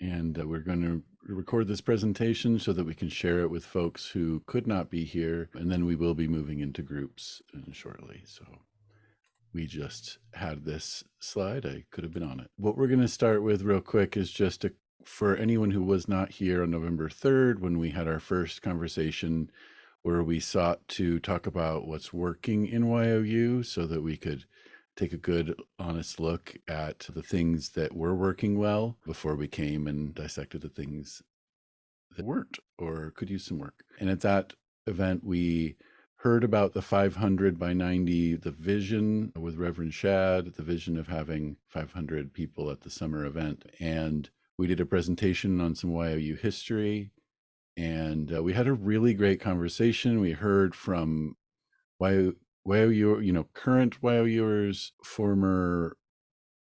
And we're going to record this presentation so that we can share it with folks who could not be here. And then we will be moving into groups shortly. So we just had this slide. I could have been on it. What we're going to start with real quick is just for anyone who was not here on November 3rd, when we had our first conversation where we sought to talk about what's working in Y.O.U so that we could take a good, honest look at the things that were working well before we came and dissected the things that weren't or could use some work. And at that event, we heard about the 500 by 90, the vision with Reverend Shad, the vision of having 500 people at the summer event. And we did a presentation on some Y.O.U history. And we had a really great conversation. We heard from Y.O.U, current Y.O.Uers, former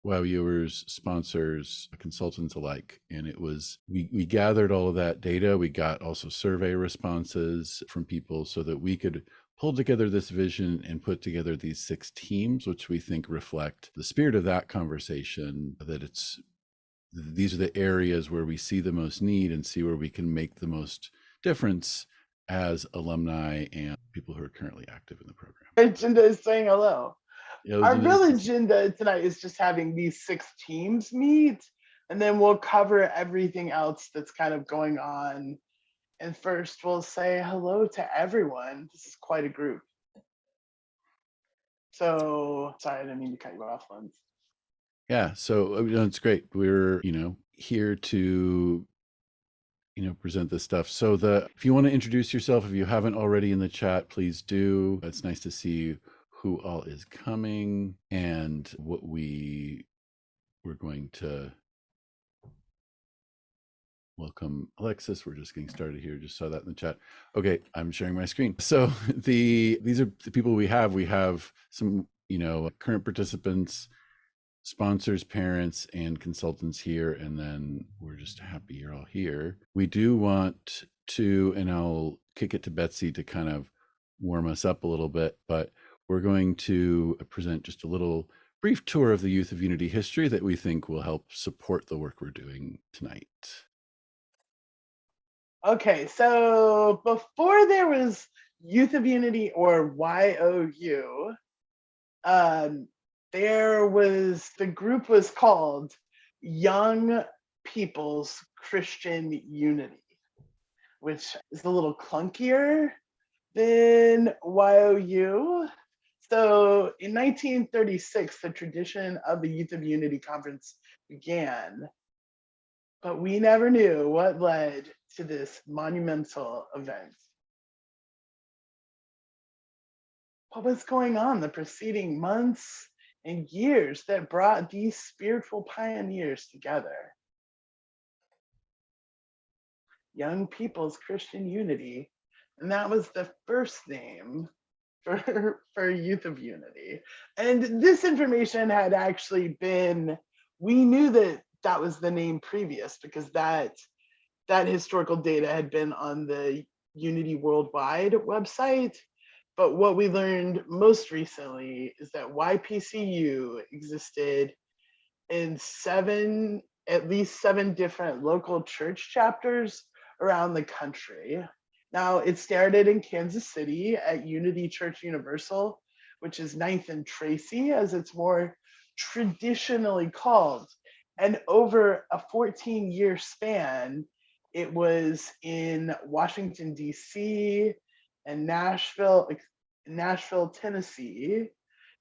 Y.O.Uers, sponsors, consultants alike. And it was, we gathered all of that data. We got also survey responses from people so that we could pull together this vision and put together these 6 teams, which we think reflect the spirit of that conversation, that these are the areas where we see the most need and see where we can make the most difference as alumni and people who are currently active in the program. Jinda is saying hello. Yeah, Our real agenda tonight is just having these 6 teams meet, and then we'll cover everything else that's kind of going on. And first, we'll say hello to everyone. This is quite a group. So, sorry, I didn't mean to cut you off, Lens. Yeah, so it's great. We're, here to present this stuff. So if you want to introduce yourself, if you haven't already in the chat, please do. It's nice to see who all is coming and what we're going to welcome Alexis. We're just getting started here. Just saw that in the chat. Okay, I'm sharing my screen. So these are the people we have. We have some, current participants, sponsors, parents, and consultants here, and then we're just happy you're all here. We do want to, and I'll kick it to Betsy to kind of warm us up a little bit, but we're going to present just a little brief tour of the Youth of Unity history that we think will help support the work we're doing tonight. Okay, so before there was Youth of Unity or Y.O.U, the group was called Young People's Christian Unity, which is a little clunkier than Y.O.U. So in 1936, the tradition of the Youth of Unity Conference began, but we never knew what led to this monumental event. What was going on the preceding months and years that brought these spiritual pioneers together? Young People's Christian Unity, and that was the first name for Youth of Unity. And this information had actually been, we knew that was the name previous because that historical data had been on the Unity Worldwide website. But what we learned most recently is that YPCU existed in at least seven different local church chapters around the country. Now, it started in Kansas City at Unity Church Universal, which is 9th and Tracy, as it's more traditionally called. And over a 14-year span, it was in Washington, D.C., and Nashville, Tennessee.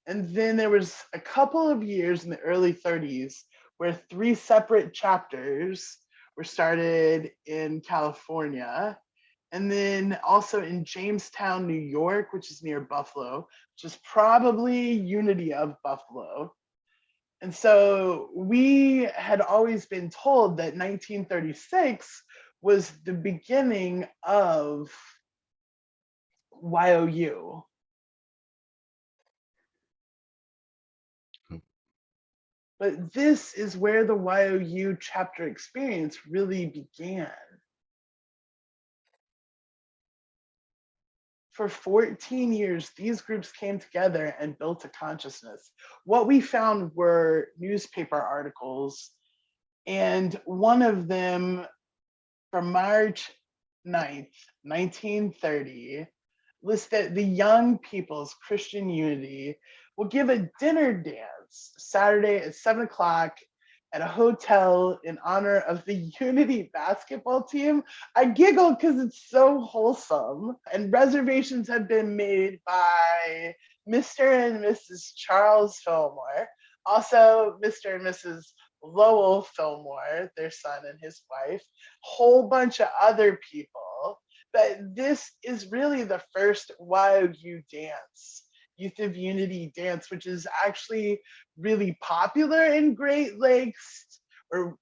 And then there was a couple of years in the early 30s where 3 separate chapters were started in California. And then also in Jamestown, New York, which is near Buffalo, which is probably Unity of Buffalo. And so we had always been told that 1936 was the beginning of Y.O.U. But this is where the Y.O.U chapter experience really began. For 14 years, these groups came together and built a consciousness. What we found were newspaper articles And one of them from March 9th, 1930, lists that the Young People's Christian Unity will give a dinner dance Saturday at 7 o'clock at a hotel in honor of the Unity basketball team. I giggle because it's so wholesome. And reservations have been made by Mr. and Mrs. Charles Fillmore, also Mr. and Mrs. Lowell Fillmore, their son and his wife, whole bunch of other people. But this is really the first Y.O.U dance, Youth of Unity dance, which is actually really popular in Great Lakes, or,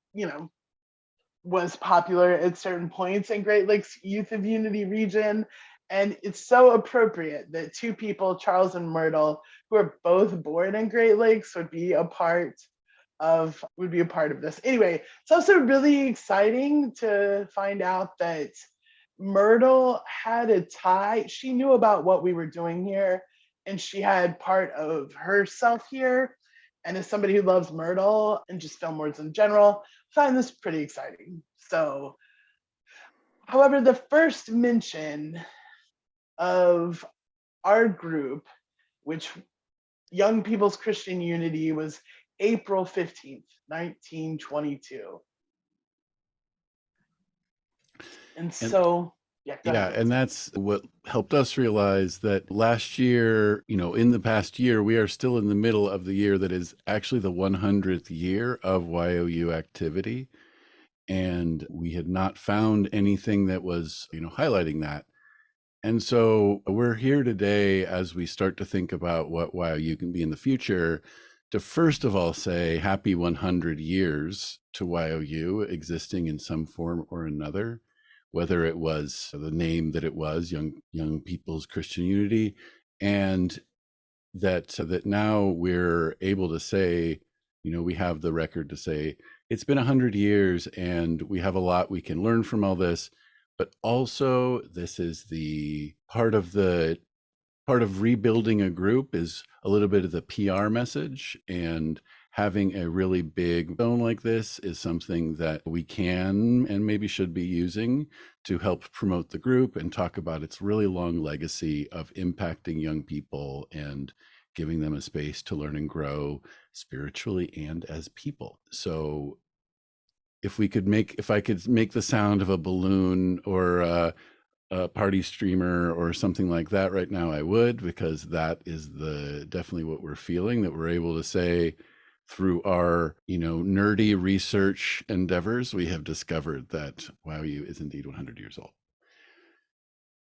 was popular at certain points in Great Lakes Youth of Unity region. And it's so appropriate that two people, Charles and Myrtle, who are both born in Great Lakes, would be a part of this. Anyway, it's also really exciting to find out that Myrtle had a tie. She knew about what we were doing here, and she had part of herself here. And as somebody who loves Myrtle and just film words in general, I find this pretty exciting. So, however, the first mention of our group, which Young People's Christian Unity, was April 15th, 1922. And And so, yeah, go yeah, ahead. and that's what helped us realize that last year, in the past year, we are still in the middle of the year that is actually the 100th year of Y.O.U activity. And we had not found anything that was, highlighting that. And so we're here today as we start to think about what Y.O.U can be in the future, to first of all say happy 100 years to Y.O.U existing in some form or another, whether it was the name that it was, Young People's Christian Unity, and that now we're able to say, we have the record to say it's been 100 years and we have a lot we can learn from all this. But also, this is the part of rebuilding a group is a little bit of the PR message, and having a really big zone like this is something that we can and maybe should be using to help promote the group and talk about its really long legacy of impacting young people and giving them a space to learn and grow spiritually and as people. So if I could make the sound of a balloon or a party streamer or something like that right now, I would, because that is definitely what we're feeling, that we're able to say through our, nerdy research endeavors, we have discovered that Y.O.U is indeed 100 years old.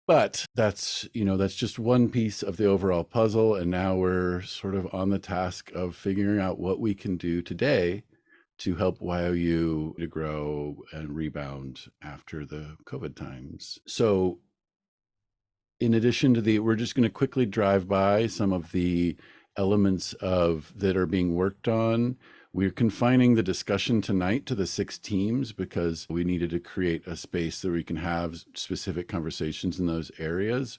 But that's just one piece of the overall puzzle. And now we're sort of on the task of figuring out what we can do today to help Y.O.U to grow and rebound after the COVID times. So in addition to we're just going to quickly drive by some of the elements that are being worked on. We're confining the discussion tonight to the 6 teams because we needed to create a space that we can have specific conversations in those areas.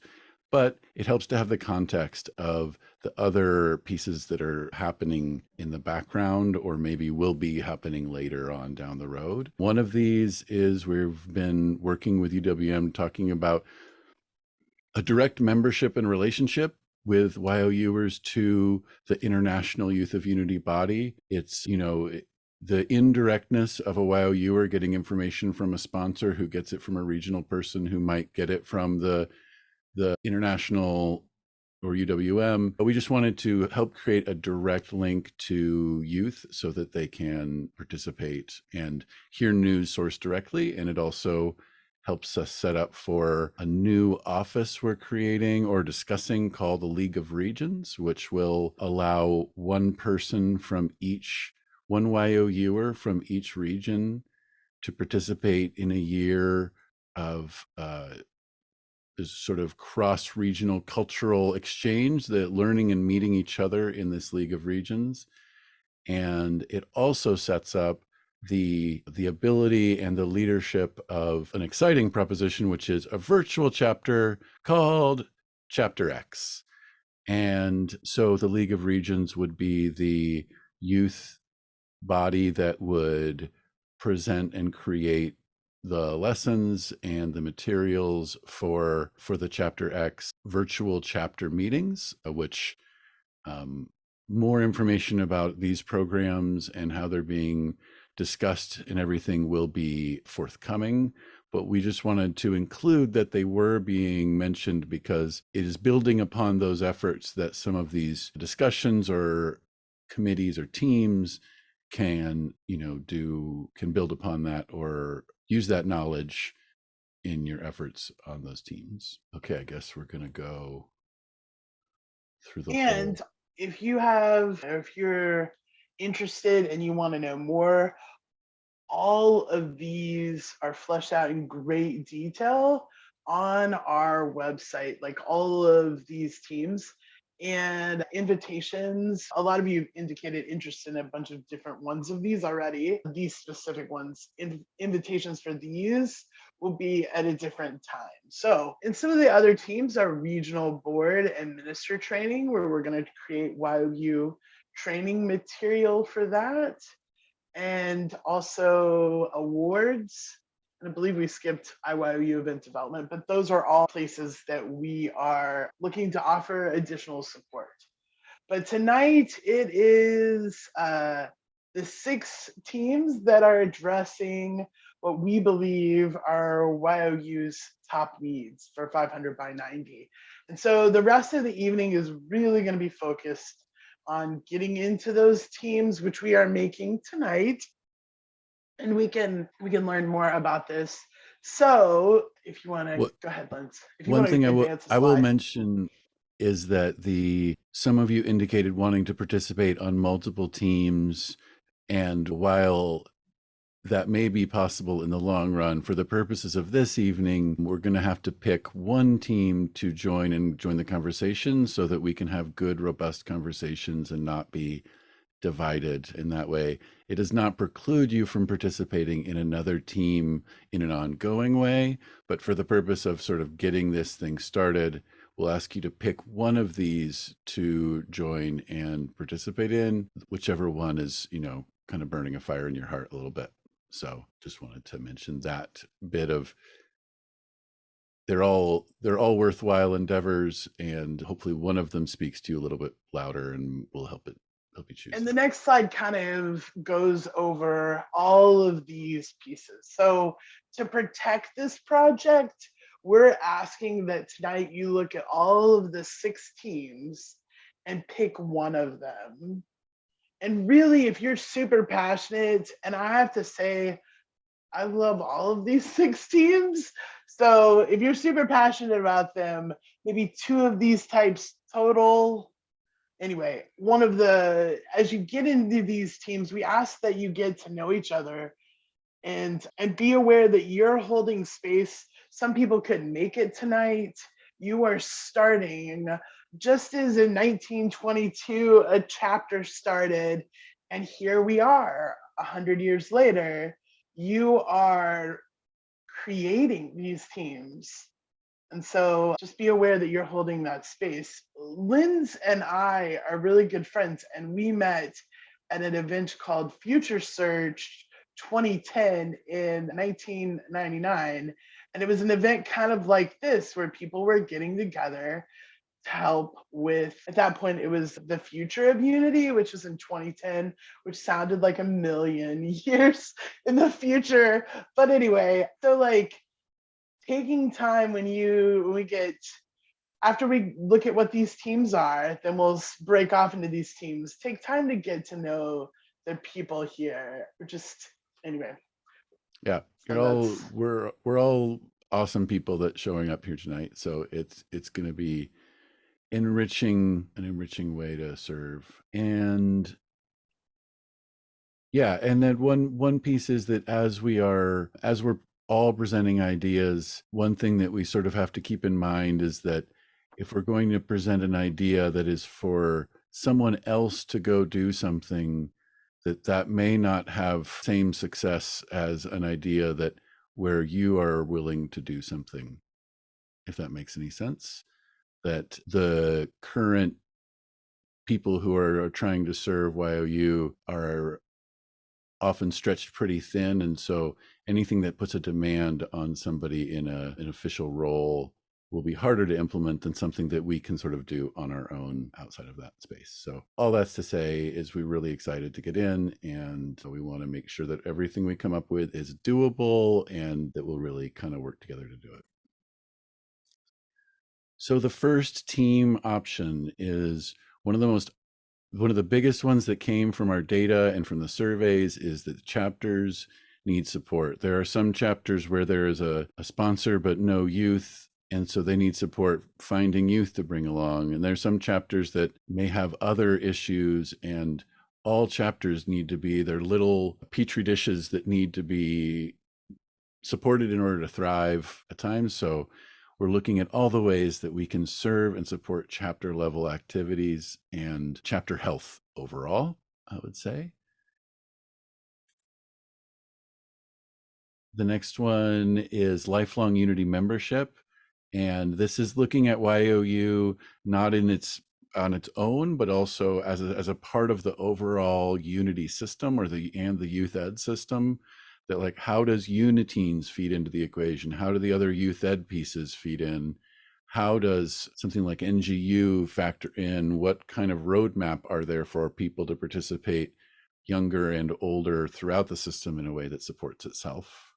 But it helps to have the context of the other pieces that are happening in the background or maybe will be happening later on down the road. One of these is we've been working with UWM talking about a direct membership and relationship with Y.O.Uers to the International Youth of Unity body. It's, the indirectness of a Y.O.Uer getting information from a sponsor who gets it from a regional person who might get it from the international or UWM. But we just wanted to help create a direct link to youth so that they can participate and hear news sourced directly. And it also helps us set up for a new office we're creating or discussing called the League of Regions, which will allow one Y.O.Uer from each region to participate in a year of this sort of cross-regional cultural exchange, the learning and meeting each other in this League of Regions. And it also sets up the ability and the leadership of an exciting proposition, which is a virtual chapter called Chapter X. And so the League of Regions would be the youth body that would present and create the lessons and the materials for the Chapter X virtual chapter meetings, which more information about these programs and how they're being discussed and everything will be forthcoming. But we just wanted to include that they were being mentioned because it is building upon those efforts that some of these discussions or committees or teams can, can build upon that or use that knowledge in your efforts on those teams. Okay, I guess we're going to go through the And whole. if you're interested and you want to know more, all of these are fleshed out in great detail on our website, like all of these teams and invitations. A lot of you indicated interest in a bunch of different ones of these already. These specific ones, invitations for these will be at a different time. So, in some of the other teams, our regional board and minister training, where we're going to create Y.O.U training material for that, and also awards. And I believe we skipped Y.O.U event development, but those are all places that we are looking to offer additional support. But tonight it is the 6 teams that are addressing what we believe are Y.O.U's top needs for 500 by 90. And so the rest of the evening is really going to be focused on getting into those teams, which we are making tonight. And we can learn more about this. So if you want to go ahead, Linz. If you One want thing to advance a I will slide. mention is that some of you indicated wanting to participate on multiple teams, and while that may be possible in the long run, for the purposes of this evening, we're going to have to pick one team to join the conversation so that we can have good, robust conversations and not be divided in that way. It does not preclude you from participating in another team in an ongoing way, but for the purpose of sort of getting this thing started, we'll ask you to pick one of these to join and participate in, whichever one is, kind of burning a fire in your heart a little bit. So just wanted to mention that bit of they're all worthwhile endeavors, and hopefully one of them speaks to you a little bit louder and will help you choose. And the next slide kind of goes over all of these pieces. So to protect this project, we're asking that tonight you look at all of the 6 teams and pick one of them. And really, if you're super passionate, and I have to say, I love all of these 6 teams. So if you're super passionate about them, maybe 2 of these types total. Anyway, as you get into these teams, we ask that you get to know each other and be aware that you're holding space. Some people couldn't make it tonight. You are starting just as in 1922 a chapter started, and here we are 100 years later. You are creating these teams, and so just be aware that you're holding that space. Linz and I are really good friends, and we met at an event called Future Search 2010 in 1999. And it was an event kind of like this, where people were getting together to help with, at that point, it was the future of Unity, which was in 2010, which sounded like a million years in the future. But anyway, so like, taking time after we look at what these teams are, then we'll break off into these teams. Take time to get to know the people here. Anyway. Yeah, we're all awesome people that showing up here tonight. So it's going to be an enriching way to serve. And yeah, and then one piece is that as we're all presenting ideas, one thing that we sort of have to keep in mind is that if we're going to present an idea that is for someone else to go do something, that may not have same success as an idea that where you are willing to do something, if that makes any sense. That the current people who are trying to serve Y.O.U are often stretched pretty thin. And so anything that puts a demand on somebody in an official role will be harder to implement than something that we can sort of do on our own outside of that space. So all that's to say is we're really excited to get in, and we want to make sure that everything we come up with is doable and that we'll really kind of work together to do it. So the first team option is one of the biggest ones that came from our data and from the surveys is that chapters need support. There are some chapters where there is a sponsor but no youth, and so they need support finding youth to bring along. And there's some chapters that may have other issues, and all chapters need to be their little petri dishes that need to be supported in order to thrive at times. So we're looking at all the ways that we can serve and support chapter level activities and chapter health overall, I would say. The next one is lifelong Unity membership. And this is looking at Y.O.U not in on its own, but also as a part of the overall Unity system or the youth ed system. That, like, how does Uniteens feed into the equation? How do the other youth ed pieces feed in? How does something like NGU factor in? What kind of roadmap are there for people to participate, younger and older, throughout the system in a way that supports itself?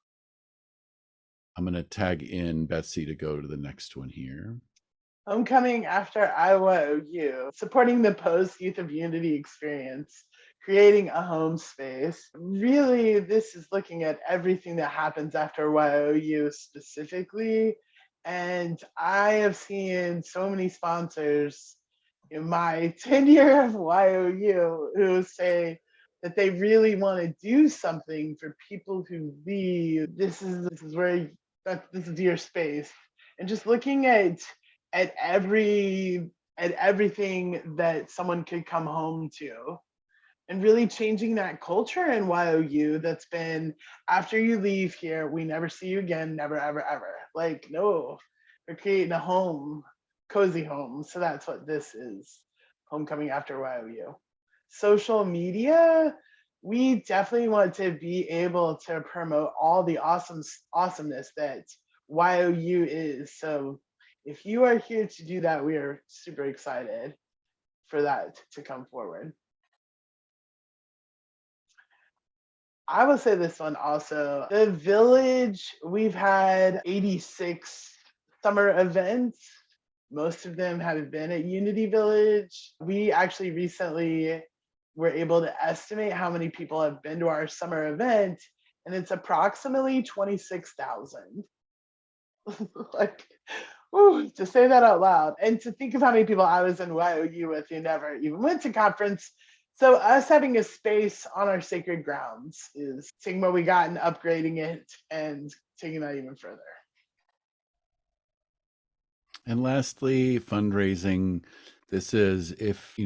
I'm going to tag in Betsy to go to the next one here. Homecoming after Y.O.U, supporting the post Youth of Unity experience, creating a home space. Really, this is looking at everything that happens after Y.O.U specifically. And I have seen so many sponsors in my tenure of Y.O.U who say that they really want to do something for people who leave. This is where this is your space. And just looking at everything that someone could come home to, and really changing that culture in Y.O.U that's been, after you leave here, we never see you again, never, ever, ever. Like, no, we're creating a home, cozy home. So that's what this is, homecoming after Y.O.U. Social media, we definitely want to be able to promote all the awesomeness that Y.O.U is. So if you are here to do that, we are super excited for that to come forward. I will say this one also. The village, we've had 86 summer events. Most of them have been at Unity Village. We actually recently were able to estimate how many people have been to our summer event, and it's approximately 26,000. Like, ooh, to say that out loud, and to think of how many people I was in Y.O.U with who never even went to conference. So us having a space on our sacred grounds is taking what we got and upgrading it and taking that even further. And lastly, fundraising. This is if,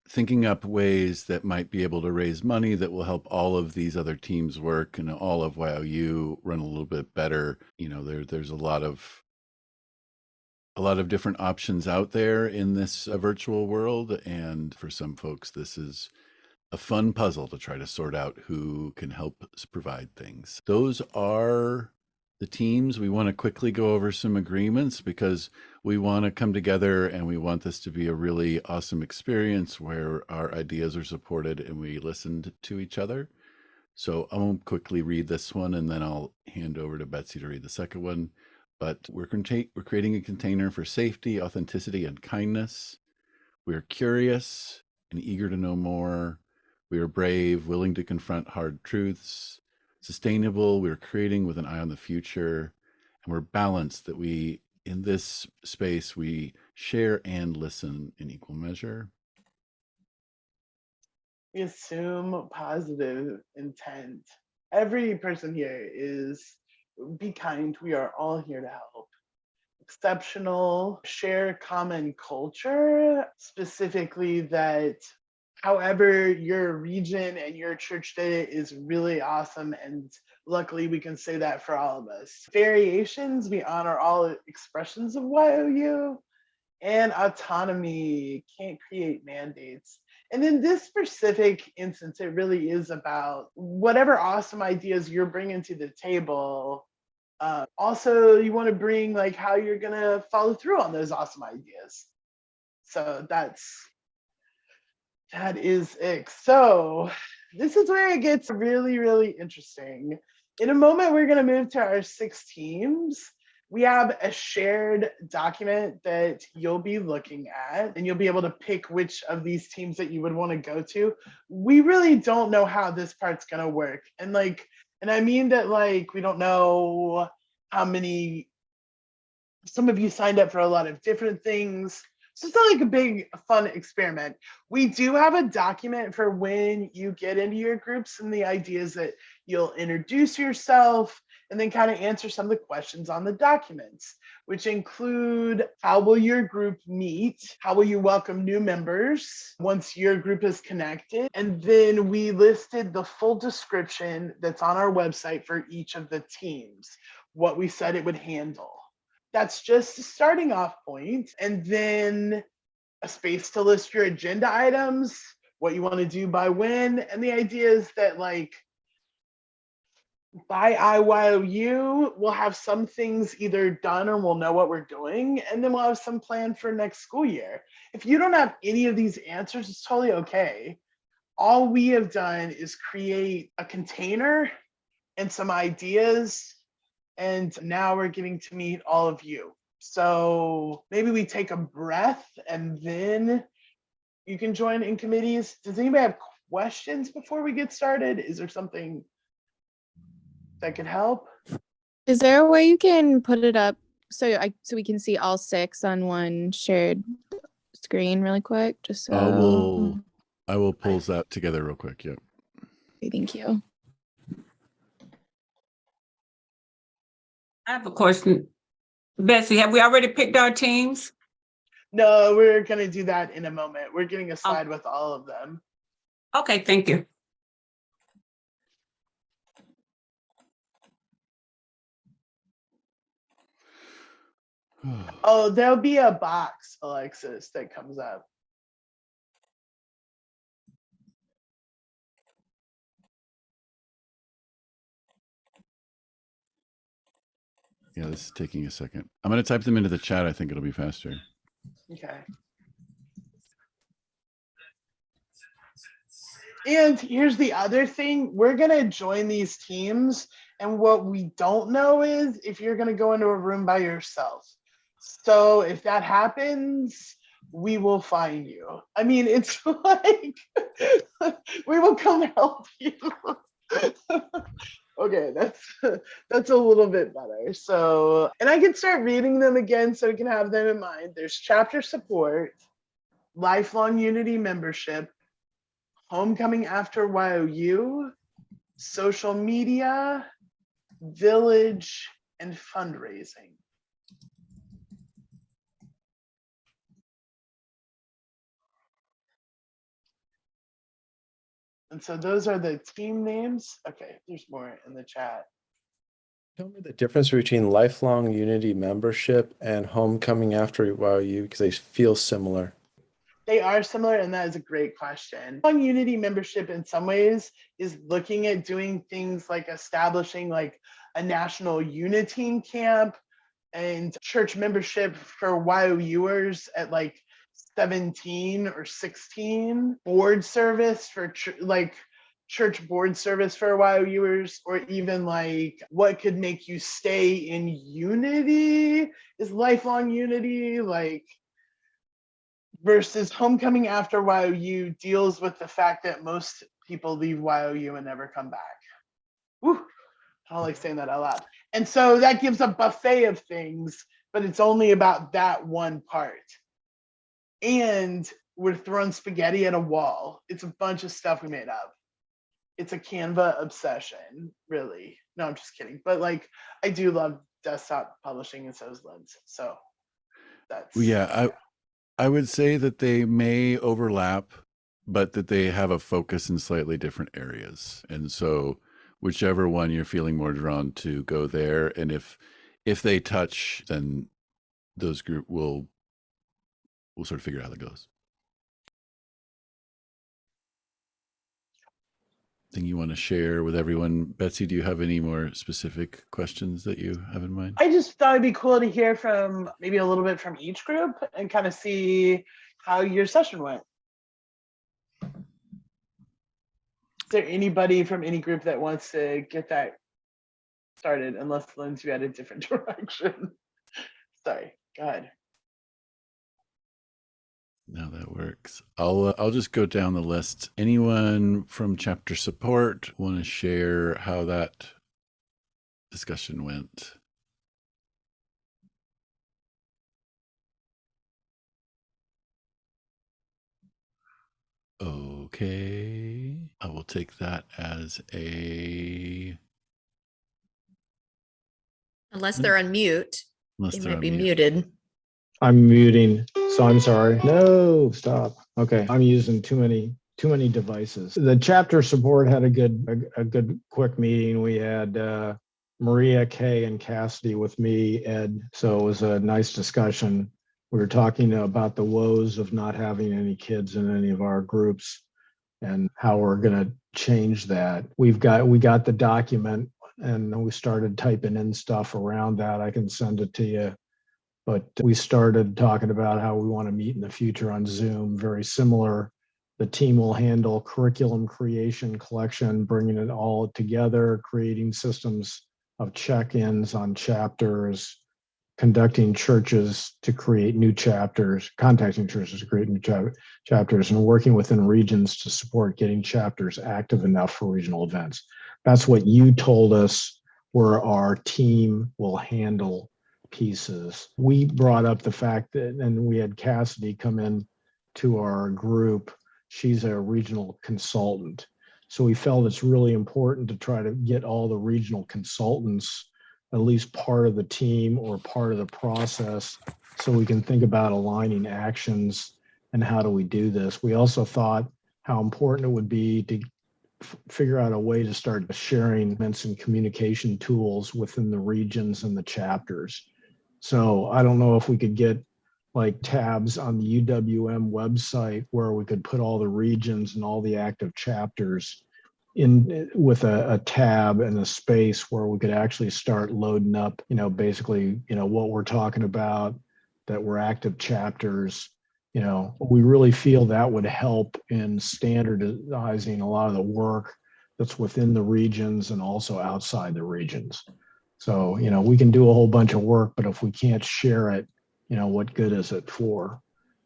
thinking up ways that might be able to raise money that will help all of these other teams work and all of Y.O.U run a little bit better. There's a lot of different options out there in this virtual world. And for some folks, this is a fun puzzle to try to sort out who can help provide things. Those are the teams. We want to quickly go over some agreements because we want to come together and we want this to be a really awesome experience where our ideas are supported and we listened to each other. So I won't quickly read this one and then I'll hand over to Betsy to read the second one. But we're creating a container for safety, authenticity, and kindness. We're curious and eager to know more. We are brave, willing to confront hard truths. Sustainable, we're creating with an eye on the future. And we're balanced, that we, in this space, we share and listen in equal measure. We assume positive intent. Every person here is, be kind. We are all here to help. Exceptional, share common culture, specifically that however your region and your church did it is really awesome, and luckily we can say that for all of us. Variations, we honor all expressions of Y.O.U, and autonomy, can't create mandates. And in this specific instance, it really is about whatever awesome ideas you're bringing to the table. Also, you want to bring like how you're going to follow through on those awesome ideas. So that is it. So this is where it gets really, really interesting. In a moment, we're going to move to our 6 teams. We have a shared document that you'll be looking at, and you'll be able to pick which of these teams that you would want to go to. We really don't know how this part's going to work. And I mean that like, we don't know how many, some of you signed up for a lot of different things. So it's not like a big fun experiment. We do have a document for when you get into your groups, and the idea is that you'll introduce yourself and then kind of answer some of the questions on the documents, which include how will your group meet? How will you welcome new members once your group is connected? And then we listed the full description that's on our website for each of the teams, what we said it would handle. That's just a starting off point. And then a space to list your agenda items, what you want to do by when. And the idea is that like by Y.O.U, we'll have some things either done or we'll know what we're doing. And then we'll have some planned for next school year. If you don't have any of these answers, it's totally okay. All we have done is create a container and some ideas, and now we're getting to meet all of you. So maybe we take a breath and then you can join in committees. Does anybody have questions before we get started? Is there something that could help? Is there a way you can put it up so we can see all 6 on one shared screen really quick? Just so I will pull that together real quick. Yep. Okay, thank you. I have a question. Betsy, have we already picked our teams? No, we're going to do that in a moment. We're getting a slide with all of them. Okay, thank you. Oh, there'll be a box, Alexis, that comes up. Yeah, this is taking a second. I'm going to type them into the chat. I think it'll be faster. Okay. And here's the other thing. We're going to join these teams. And what we don't know is if you're going to go into a room by yourself. So if that happens, we will find you. I mean, it's like, we will come help you. Okay, that's a little bit better. So, and I can start reading them again so we can have them in mind. There's chapter support, lifelong unity membership, homecoming after Y.O.U, social media, village, and fundraising. And so those are the team names. Okay, there's more in the chat. Tell me the difference between lifelong unity membership and homecoming after Y.O.U, because they feel similar. They are similar, and that is a great question. Lifelong unity membership in some ways is looking at doing things like establishing like a national unity camp and church membership for Y.O.Uers at like 17 or 16, board service for church board service for Y.O.Uers, or even like what could make you stay in unity is lifelong unity, like versus homecoming after Y.O.U deals with the fact that most people leave Y.O.U and never come back. Whew, I don't like saying that out loud. And so that gives a buffet of things, but it's only about that one part. And we're throwing spaghetti at a wall. It's a bunch of stuff we made up. It's a Canva obsession, really. No, I'm just kidding. But like, I do love desktop publishing, and so is Linz. So that's I would say that they may overlap, but that they have a focus in slightly different areas. And so whichever one you're feeling more drawn to, go there. And if they touch, then those group will sort of figure out how that goes. thing you want to share with everyone? Betsy, do you have any more specific questions that you have in mind? I just thought it'd be cool to hear from maybe a little bit from each group and kind of see how your session went. Is there anybody from any group that wants to get that started? Unless Lindsay had a different direction. Sorry, go ahead. No, that works. I'll just go down the list. Anyone from chapter support want to share how that discussion went? Okay, I will take that as a Unless they're on mute, unless they they're might on be mute. muted. I'm muting, so I'm sorry. No, stop. Okay, I'm using too many devices. The chapter support had a good quick meeting. We had Maria, Kay, and Cassidy with me, Ed. So it was a nice discussion. We were talking about the woes of not having any kids in any of our groups and how we're going to change that. We got the document and we started typing in stuff around that. I can send it to you. But we started talking about how we want to meet in the future on Zoom, very similar. The team will handle curriculum creation, collection, bringing it all together, creating systems of check-ins on chapters, conducting churches to create new chapters, contacting churches to create new chapters, and working within regions to support getting chapters active enough for regional events. That's what you told us where our team will handle pieces. We brought up the fact that, and we had Cassidy come in to our group. She's a regional consultant. So we felt it's really important to try to get all the regional consultants, at least part of the team or part of the process, so we can think about aligning actions and how do we do this. We also thought how important it would be to figure out a way to start sharing events and communication tools within the regions and the chapters. So I don't know if we could get like tabs on the UWM website where we could put all the regions and all the active chapters in with a tab and a space where we could actually start loading up, basically, what we're talking about, that we're active chapters. We really feel that would help in standardizing a lot of the work that's within the regions and also outside the regions. So, we can do a whole bunch of work, but if we can't share it, what good is it for?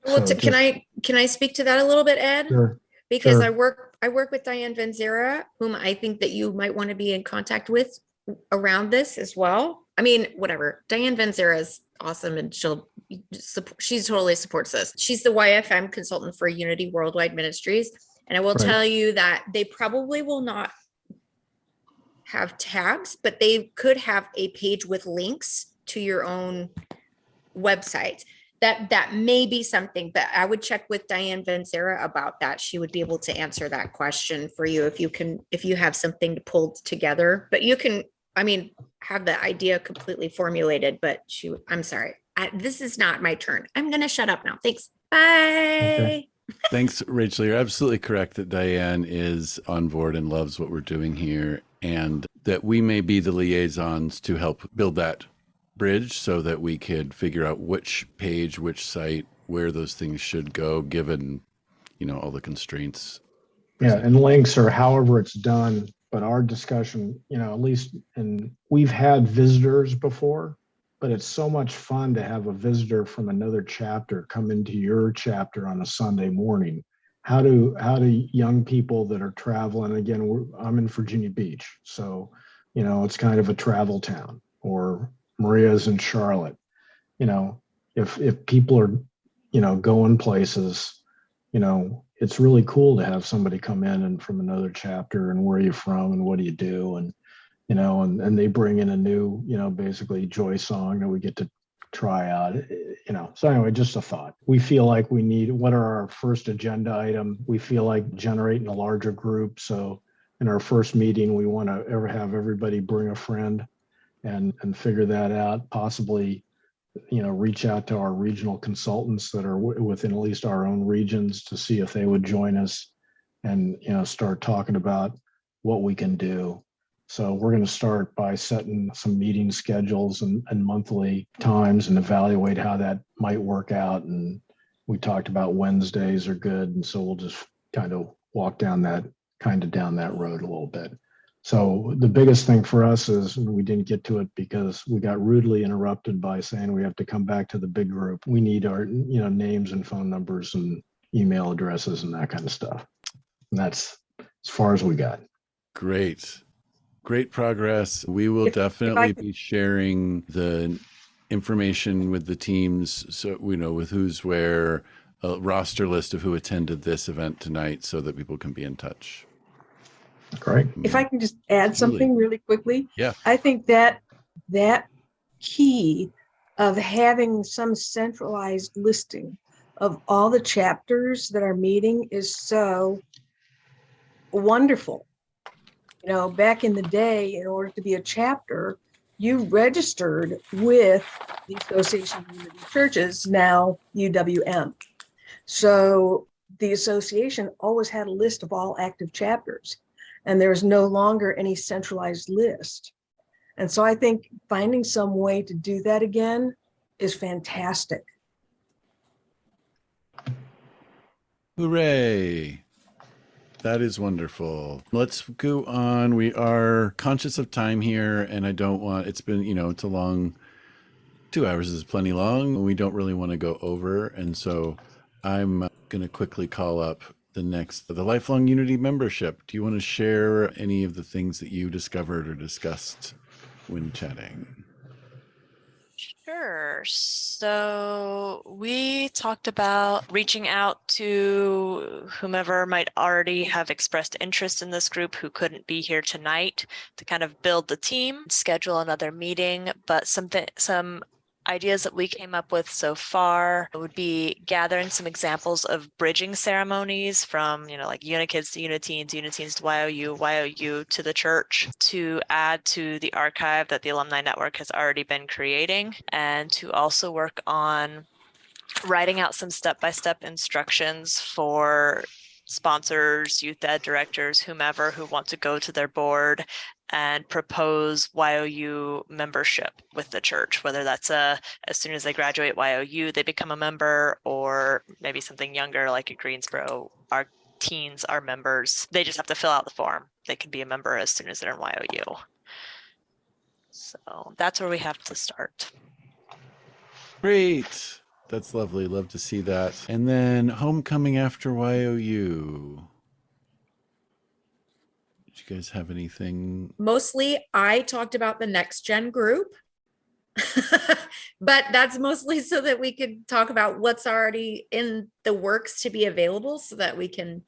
Well, So can I speak to that a little bit, Ed? Sure. Because Sure. I work with Diane Vanzera, whom I think that you might want to be in contact with around this as well. I mean, whatever. Diane Vanzera is awesome, and she totally supports this. She's the YFM consultant for Unity Worldwide Ministries, and I will Right. tell you that they probably will not have tabs, but they could have a page with links to your own website. That may be something, but I would check with Diane Vanzera about that. She would be able to answer that question for you if you have something to pull together. But you can, have the idea completely formulated, but I'm sorry. This is not my turn. I'm going to shut up now. Thanks. Bye. Okay. Thanks, Rachel. You're absolutely correct that Diane is on board and loves what we're doing here, and that we may be the liaisons to help build that bridge so that we could figure out which page, which site, where those things should go, given, all the constraints. Yeah, and links or however it's done. But our discussion, at least, and we've had visitors before, but it's so much fun to have a visitor from another chapter come into your chapter on a Sunday morning. How do young people that are traveling, again, I'm in Virginia Beach, so, it's kind of a travel town, or Maria's in Charlotte. If people are, going places, it's really cool to have somebody come in and from another chapter and where are you from and what do you do? And, and they bring in a new, basically joy song that we get to try out, So anyway, just a thought. We feel like what are our first agenda item? We feel like generating a larger group. So in our first meeting, we want to have everybody bring a friend and figure that out, possibly, reach out to our regional consultants that are within at least our own regions to see if they would join us and, start talking about what we can do. So we're going to start by setting some meeting schedules and monthly times and evaluate how that might work out. And we talked about Wednesdays are good. And so we'll just kind of walk down that road a little bit. So the biggest thing for us is we didn't get to it because we got rudely interrupted by saying we have to come back to the big group. We need our, names and phone numbers and email addresses and that kind of stuff. And that's as far as we got. Great progress. We will definitely be sharing the information with the teams, so we know with who's where, a roster list of who attended this event tonight so that people can be in touch. Great. If I can just add something really quickly. Yeah. I think that key of having some centralized listing of all the chapters that are meeting is so wonderful. Back in the day, in order to be a chapter, you registered with the Association of Unity Churches, now UWM. So the association always had a list of all active chapters, and there's no longer any centralized list. And so I think finding some way to do that again is fantastic. Hooray. That is wonderful. Let's go on. We are conscious of time here, and I don't want, it's been, it's a long, 2 hours is plenty long. We don't really want to go over. And so I'm going to quickly call up the Lifelong Unity membership. Do you want to share any of the things that you discovered or discussed when chatting? Sure. So we talked about reaching out to whomever might already have expressed interest in this group who couldn't be here tonight to kind of build the team, schedule another meeting, but some ideas that we came up with so far would be gathering some examples of bridging ceremonies from, like Unikids to Uniteens, Uniteens to Y.O.U, Y.O.U to the church, to add to the archive that the Alumni Network has already been creating, and to also work on writing out some step-by-step instructions for sponsors, youth ed directors, whomever who want to go to their board and propose Y.O.U membership with the church, whether that's as soon as they graduate Y.O.U, they become a member, or maybe something younger like at Greensboro, our teens are members. They just have to fill out the form. They can be a member as soon as they're in Y.O.U. So that's where we have to start. Great. That's lovely. Love to see that. And then homecoming after Y.O.U. Did you guys have anything? Mostly I talked about the next gen group, but that's mostly so that we could talk about what's already in the works to be available so that we can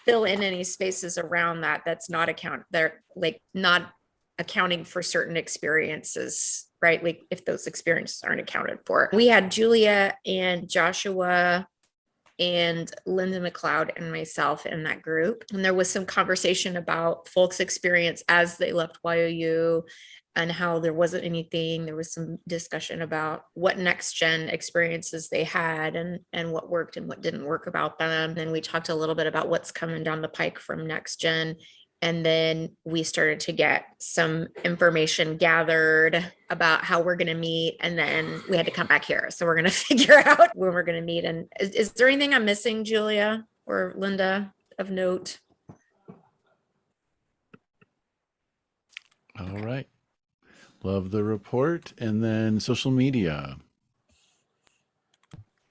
fill in any spaces around that's not not accounting for certain experiences, right? Like if those experiences aren't accounted for. We had Julia and Joshua and Linda McLeod and myself in that group. And there was some conversation about folks' experience as they left Y.O.U and how there wasn't anything. There was some discussion about what next gen experiences they had and what worked and what didn't work about them. And we talked a little bit about what's coming down the pike from next gen. And then we started to get some information gathered about how we're going to meet. And then we had to come back here. So we're going to figure out when we're going to meet. And is there anything I'm missing, Julia or Linda, of note? All right. Love the report. And then social media.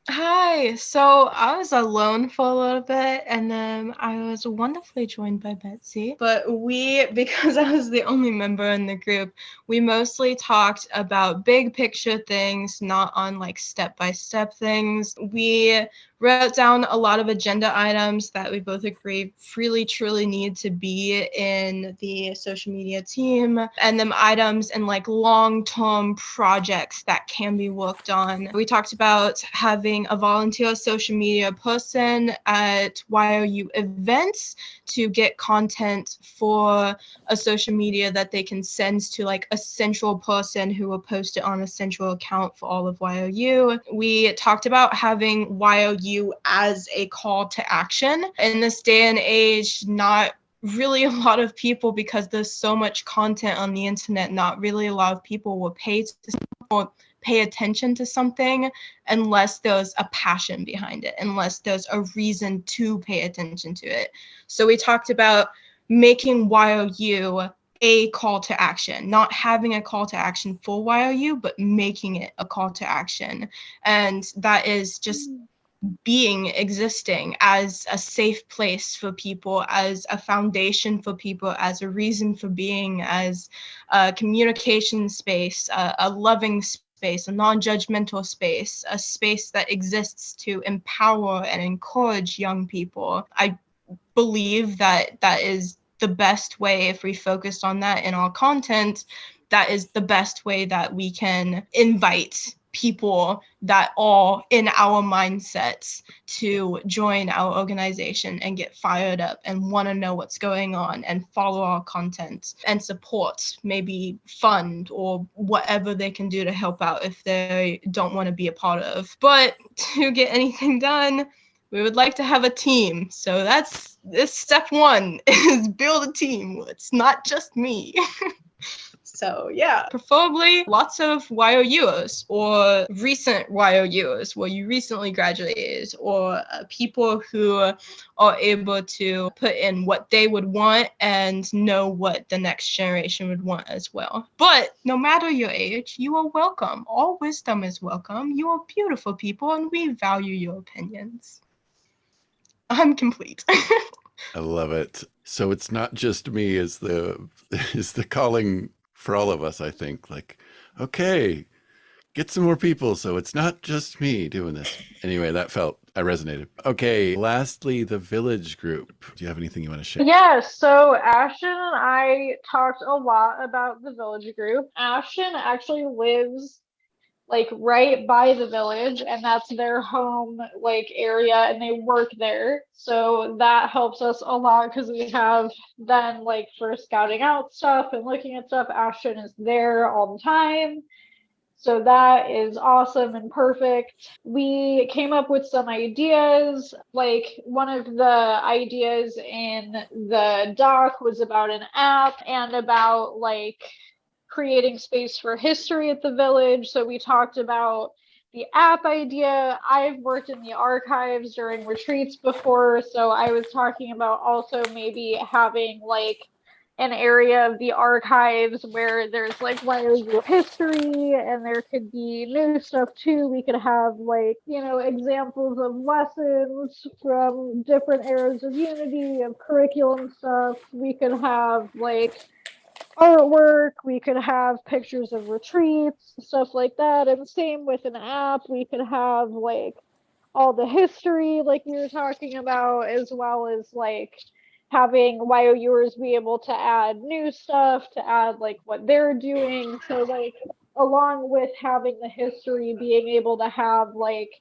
Hi. So I was alone for a little bit, and then I was wonderfully joined by Betsy. But because I was the only member in the group, we mostly talked about big picture things, not on like step-by-step things. We wrote down a lot of agenda items that we both agree really, truly need to be in the social media team, and them items and like long-term projects that can be worked on. We talked about having a volunteer social media person at Y.O.U events to get content for a social media that they can send to like a central person who will post it on a central account for all of Y.O.U. We talked about having Y.O.U as a call to action. In this day and age, not really a lot of people, because there's so much content on the internet, not really a lot of people will pay attention to something unless there's a passion behind it, unless there's a reason to pay attention to it. So we talked about making Y.O.U a call to action, not having a call to action for Y.O.U, but making it a call to action. And that is just existing as a safe place for people, as a foundation for people, as a reason for being, as a communication space, a loving space, a non-judgmental space, a space that exists to empower and encourage young people. I believe that that is the best way. If we focused on that in our content, that is the best way that we can invite people that are in our mindsets to join our organization and get fired up and want to know what's going on and follow our content and support, maybe fund or whatever they can do to help out if they don't want to be a part of. But to get anything done, we would like to have a team. So that's step one, is build a team. It's not just me. So yeah, preferably lots of Y.O.Uers or recent Y.O.Uers where you recently graduated, or people who are able to put in what they would want and know what the next generation would want as well. But no matter your age, you are welcome. All wisdom is welcome. You are beautiful people and we value your opinions. I'm complete. I love it. So it's not just me is the calling for all of us, I think. Like, okay, get some more people. So it's not just me doing this. Anyway, I resonated. Okay, lastly, the village group. Do you have anything you want to share? Yeah, so Ashton and I talked a lot about the village group. Ashton actually lives like right by the village, and that's their home like area, and they work there. So that helps us a lot because we have then like for scouting out stuff and looking at stuff, Ashton is there all the time. So that is awesome and perfect. We came up with some ideas. Like one of the ideas in the doc was about an app and about like creating space for history at the village. So we talked about the app idea. I've worked in the archives during retreats before, so I was talking about also maybe having like an area of the archives where there's like Y.O.U history and there could be new stuff too. We could have like, you know, examples of lessons from different eras of Unity, of curriculum stuff. We could have like artwork, we could have pictures of retreats, stuff like that. And same with an app, we could have like all the history like we were talking about, as well as like having Y.O.Uers be able to add new stuff, to add like what they're doing. So like along with having the history, being able to have like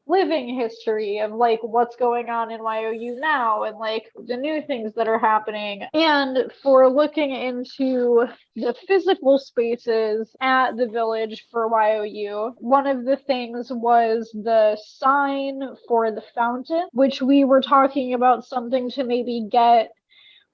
living history of like what's going on in Y.O.U now and like the new things that are happening. And for looking into the physical spaces at the village for Y.O.U, one of the things was the sign for the fountain, which we were talking about something to maybe get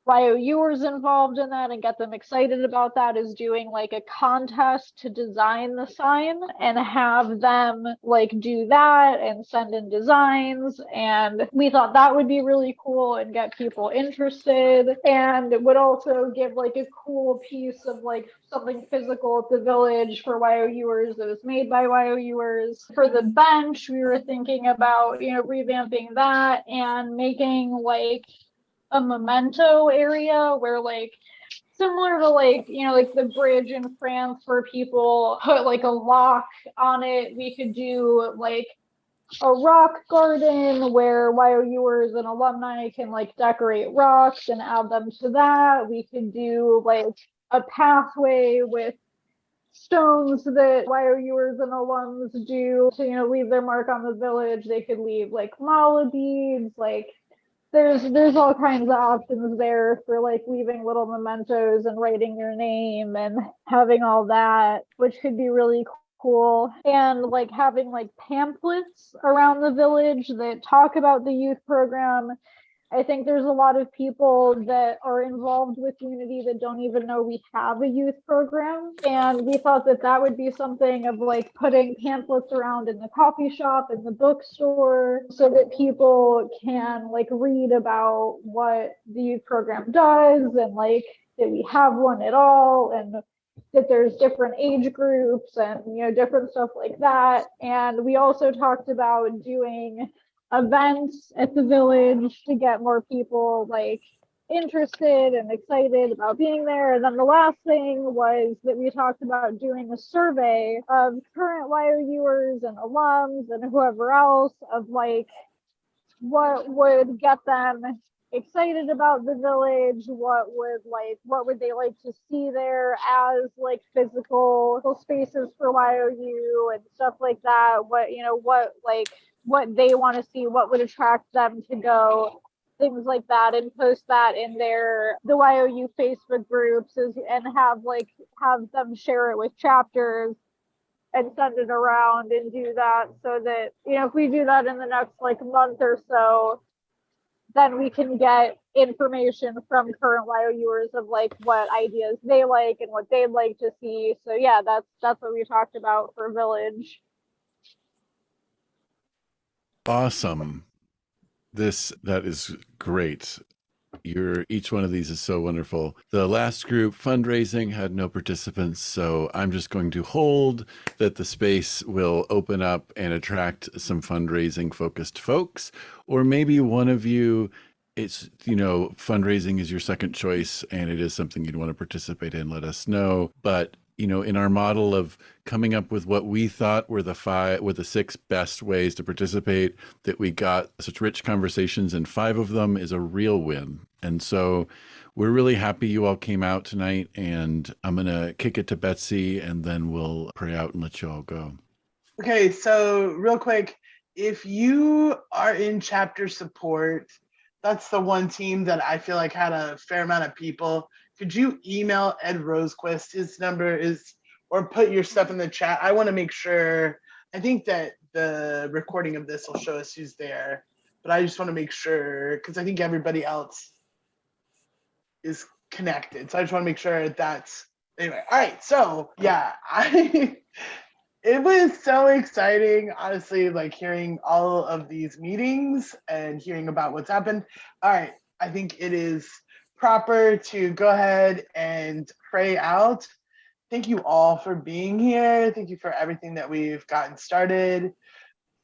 Y.O.Uers involved in that and get them excited about that, is doing like a contest to design the sign and have them like do that and send in designs. And we thought that would be really cool and get people interested, and it would also give like a cool piece of like something physical at the village for Y.O.Uers that was made by Y.O.Uers. For the bench, we were thinking about, you know, revamping that and making like a memento area where like similar to like, you know, like the bridge in France where people put like a lock on it, we could do like a rock garden where Y.O.Uers and alumni can like decorate rocks and add them to that. We could do like a pathway with stones that Y.O.Uers and alums do to, you know, leave their mark on the village. They could leave like mala beads, like there's all kinds of options there for like leaving little mementos and writing your name and having all that, which could be really cool. And like having like pamphlets around the village that talk about the youth program, I think there's a lot of people that are involved with Unity that don't even know we have a youth program. And we thought that that would be something of like putting pamphlets around in the coffee shop, in the bookstore, so that people can like read about what the youth program does and like that we have one at all, and that there's different age groups and, you know, different stuff like that. And we also talked about doing events at the village to get more people like interested and excited about being there. And then the last thing was that we talked about doing a survey of current Y.O.Uers and alums and whoever else of like what would get them excited about the village, what would they like to see there as like physical spaces for Y.O.U and stuff like that, what they want to see, what would attract them to go, things like that, and post that in the Y.O.U Facebook groups and have them share it with chapters and send it around and do that, so that, you know, if we do that in the next like month or so, then we can get information from current Y.O.Uers of like what ideas they like and what they'd like to see. So yeah, that's what we talked about for Village. Awesome. That is great. Each one of these is so wonderful. The last group, fundraising, had no participants, so I'm just going to hold that the space will open up and attract some fundraising focused folks. Or maybe one of you, it's, you know, fundraising is your second choice and it is something you'd want to participate in, let us know. But, you know, in our model of coming up with what we thought were the 6 best ways to participate, that we got such rich conversations, and 5 of them is a real win. And so we're really happy you all came out tonight, and I'm going to kick it to Betsy and then we'll pray out and let you all go. Okay, so real quick, if you are in chapter support, that's the one team that I feel like had a fair amount of people. Could you email Ed Rosequist? His number is, or put your stuff in the chat. I want to make sure. I think that the recording of this will show us who's there, but I just want to make sure, because I think everybody else is connected. So I just want to make sure that's, anyway. All right, so yeah, it was so exciting, honestly, like hearing all of these meetings and hearing about what's happened. All right, I think it is proper to go ahead and pray out. Thank you all for being here. Thank you for everything that we've gotten started.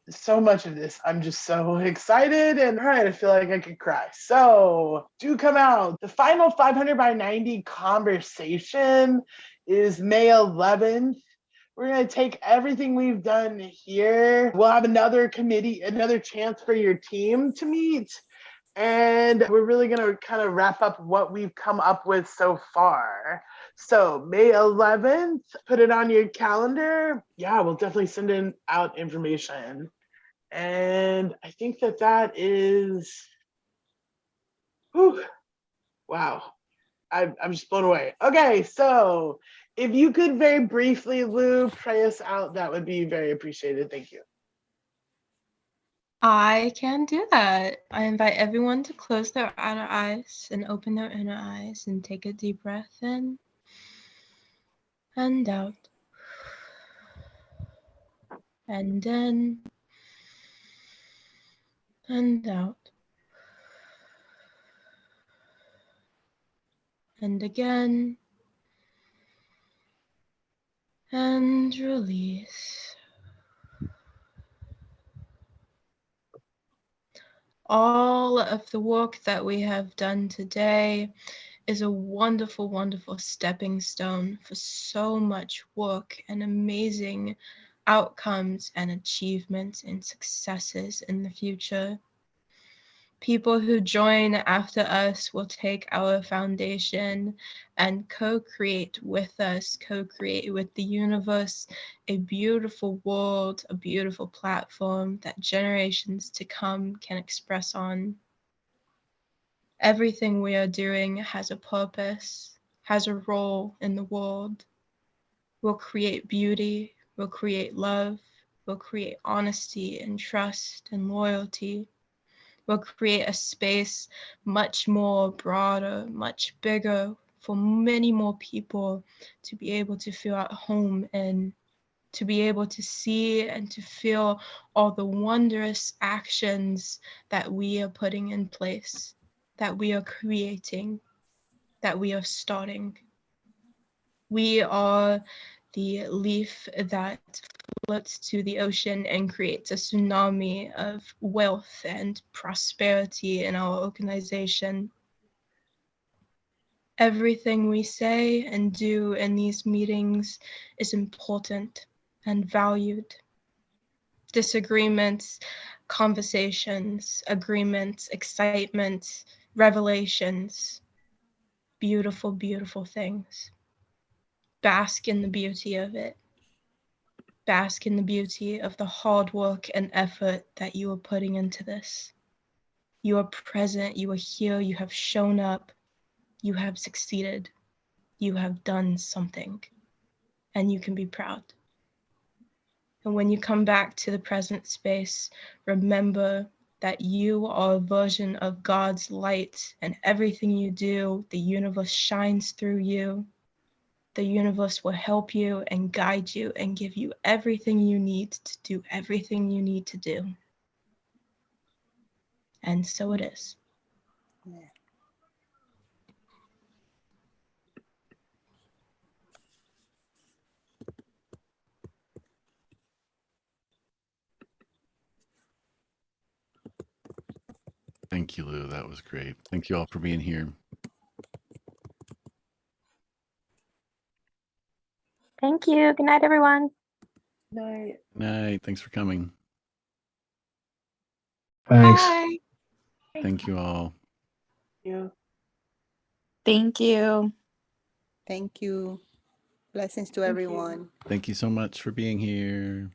So much of this, I'm just so excited, and all right, I feel like I could cry. So do come out. The final 500 by 90 conversation is May 11th. We're going to take everything we've done here. We'll have another chance for your team to meet. And we're really going to kind of wrap up what we've come up with so far. So May 11th, put it on your calendar. Yeah, we'll definitely send out information. And I think that is, whew, wow. I'm just blown away. Okay, so if you could very briefly, Lou, pray us out, that would be very appreciated. Thank you. I can do that. I invite everyone to close their outer eyes and open their inner eyes and take a deep breath in and out. And in and out. And again. And release. All of the work that we have done today is a wonderful, wonderful stepping stone for so much work and amazing outcomes and achievements and successes in the future. People who join after us will take our foundation and co-create with us, co-create with the universe, a beautiful world, a beautiful platform that generations to come can express on. Everything we are doing has a purpose, has a role in the world. We'll create beauty, we'll create love, we'll create honesty and trust and loyalty. We'll create a space much more broader, much bigger for many more people to be able to feel at home in, to be able to see and to feel all the wondrous actions that we are putting in place, that we are creating, that we are starting. We are the leaf that floats to the ocean and creates a tsunami of wealth and prosperity in our organization. Everything we say and do in these meetings is important and valued. Disagreements, conversations, agreements, excitement, revelations, beautiful, beautiful things. Bask in the beauty of it. Bask in the beauty of the hard work and effort that you are putting into this. You are present, you are here, you have shown up, you have succeeded, you have done something, and you can be proud. And when you come back to the present space, remember that you are a version of God's light, and everything you do, the universe shines through you. The universe will help you and guide you and give you everything you need to do everything you need to do. And so it is. Thank you, Lou. That was great. Thank you all for being here. Thank you. Good night, everyone. Night. Night. Thanks for coming. Thanks. Bye. Thank you all. You. Thank you. Thank you. Blessings to Thank you. everyone. Thank you so much for being here.